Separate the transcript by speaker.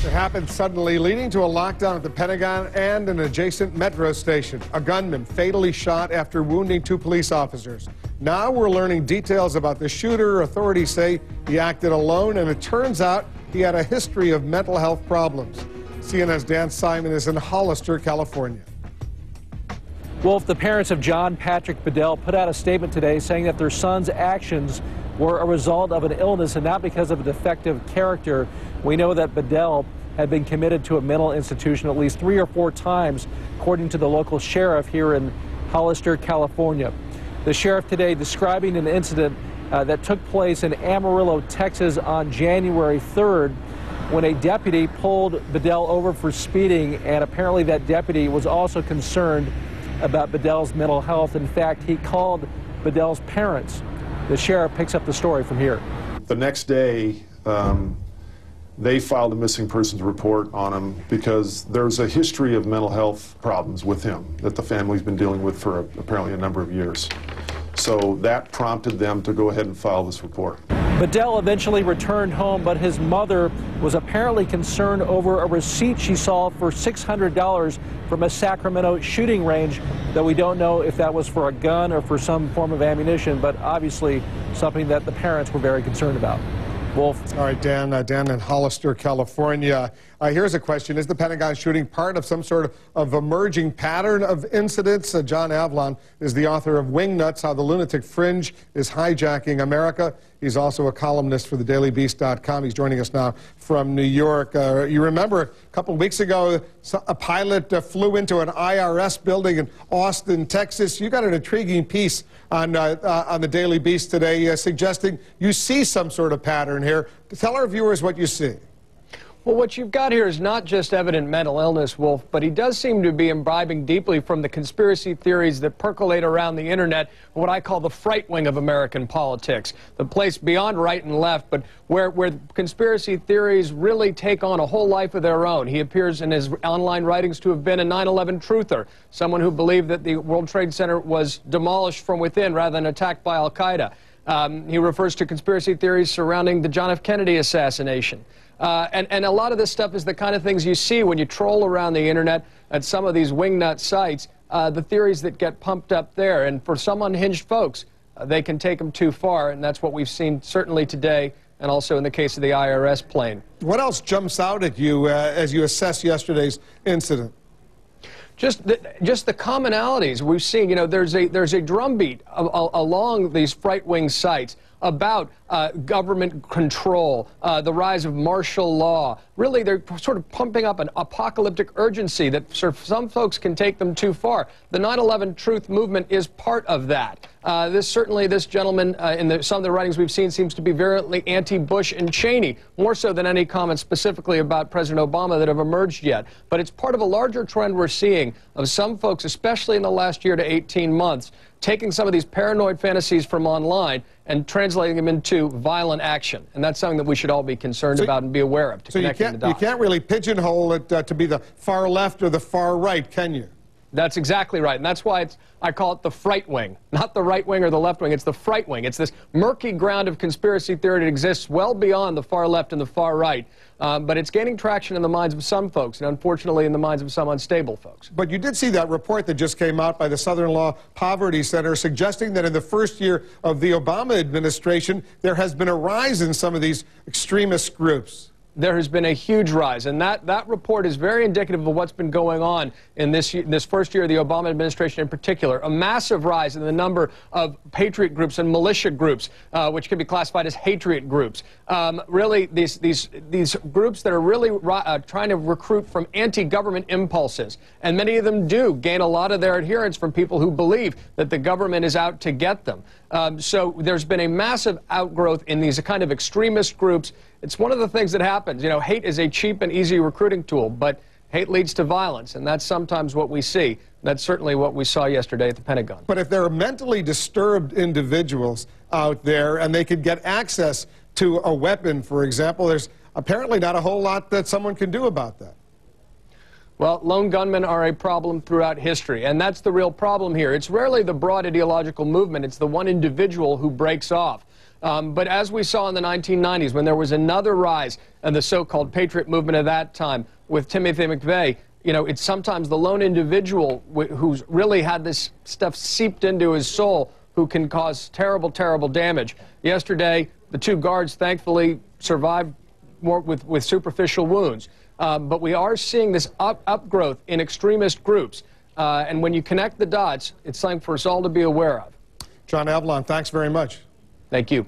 Speaker 1: It happened suddenly, leading to a lockdown at the Pentagon and an adjacent metro station. A gunman fatally shot after wounding 2 police officers. Now we're learning details about the shooter. Authorities say he acted alone, and it turns out he had a history of mental health problems. CNN's Dan Simon is in Hollister, California.
Speaker 2: Wolf, the parents of John Patrick Bedell put out a statement today saying that their son's actions were a result of an illness and not because of a defective character. We know that Bedell had been committed to a mental institution at least 3 or 4 times, according to the local sheriff here in Hollister, California. The sheriff today describing an incident that took place in Amarillo, Texas on January 3rd when a deputy pulled Bedell over for speeding, and apparently that deputy was also concerned about Bedell's mental health. In fact, he called Bedell's parents. The sheriff picks up the story from here.
Speaker 3: The next day, they filed a missing persons report on him because there's a history of mental health problems with him that the family's been dealing with for apparently a number of years. So that prompted them to go ahead and file this report.
Speaker 2: Bedell eventually returned home, but his mother was apparently concerned over a receipt she saw for $600 from a Sacramento shooting range, though we don't know if that was for a gun or for some form of ammunition, but obviously something that the parents were very concerned about. Wolf.
Speaker 1: All right, Dan in Hollister, California. Here's a question. Is the Pentagon shooting part of some sort of emerging pattern of incidents? John AVALON is the author of Wingnuts, How the Lunatic Fringe is Hijacking America. He's also a columnist for the DailyBeast.com. He's joining us now from New York. You remember a couple of weeks ago, a pilot flew into an IRS building in Austin, Texas. You got an intriguing piece on the Daily Beast today suggesting you see some sort of pattern here. Tell our viewers what you see.
Speaker 4: Well, what you've got here is not just evident mental illness, Wolf, but he does seem to be imbibing deeply from the conspiracy theories that percolate around the internet, what I call the fright wing of American politics, the place beyond right and left, but where conspiracy theories really take on a whole life of their own. He appears in his online writings to have been a 9/11 truther, someone who believed that the World Trade Center was demolished from within rather than attacked by Al-Qaida. He refers to conspiracy theories surrounding the John F. Kennedy assassination. And a lot of this stuff is the kind of things you see when you troll around the internet at some of these wingnut sites, the theories that get pumped up there. And for some unhinged folks, they can take them too far, and that's what we've seen certainly today and also in the case of the IRS plane. What else jumps out at you as you assess yesterday's incident? Just the commonalities we've seen. You know, there's a drumbeat along these fright wing sites about government control, the rise of martial law. Really, they're sort of pumping up an apocalyptic urgency that some folks can take them too far. The 9/11 truth movement is part of that. This gentleman, in some of the writings we've seen, seems to be virulently anti-Bush and Cheney, more so than any comments specifically about President Obama that have emerged yet. But it's part of a larger trend we're seeing of some folks, especially in the last year to 18 months, taking some of these paranoid fantasies from online and translating them into violent action. And that's something that we should all be concerned about and be aware of. So you can't really pigeonhole it to be the far left or the far right, can you? That's exactly right. And that's why I call it the fright wing. Not the right wing or the left wing. It's the fright wing. It's this murky ground of conspiracy theory that exists well beyond the far left and the far right. But it's gaining traction in the minds of some folks, and unfortunately in the minds of some unstable folks. But you did see that report that just came out by the Southern Law Poverty Center suggesting that in the first year of the Obama administration, there has been a rise in some of these extremist groups. There has been a huge rise, and that report is very indicative of what's been going on in this first year of the Obama administration in particular. A massive rise in the number of patriot groups and militia groups, which can be classified as hatred groups. Really, these groups that are really trying to recruit from anti-government impulses, and many of them do gain a lot of their adherents from people who believe that the government is out to get them. So there's been a massive outgrowth in these kind of extremist groups. It's one of the things that happens. You know, hate is a cheap and easy recruiting tool, but hate leads to violence, and that's sometimes what we see. That's certainly what we saw yesterday at the Pentagon. But if there are mentally disturbed individuals out there and they could get access to a weapon, for example, there's apparently not a whole lot that someone can do about that. Well, lone gunmen are a problem throughout history, and that's the real problem here. It's rarely the broad ideological movement. It's the one individual who breaks off. But as we saw in the 1990s, when there was another rise in the so-called patriot movement of that time with Timothy McVeigh, you know, it's sometimes the lone individual who's really had this stuff seeped into his soul who can cause terrible, terrible damage. Yesterday, the two guards thankfully survived more with superficial wounds. But we are seeing this upgrowth in extremist groups. And when you connect the dots, it's something for us all to be aware of.
Speaker 1: John Avalon, thanks very much.
Speaker 4: Thank you.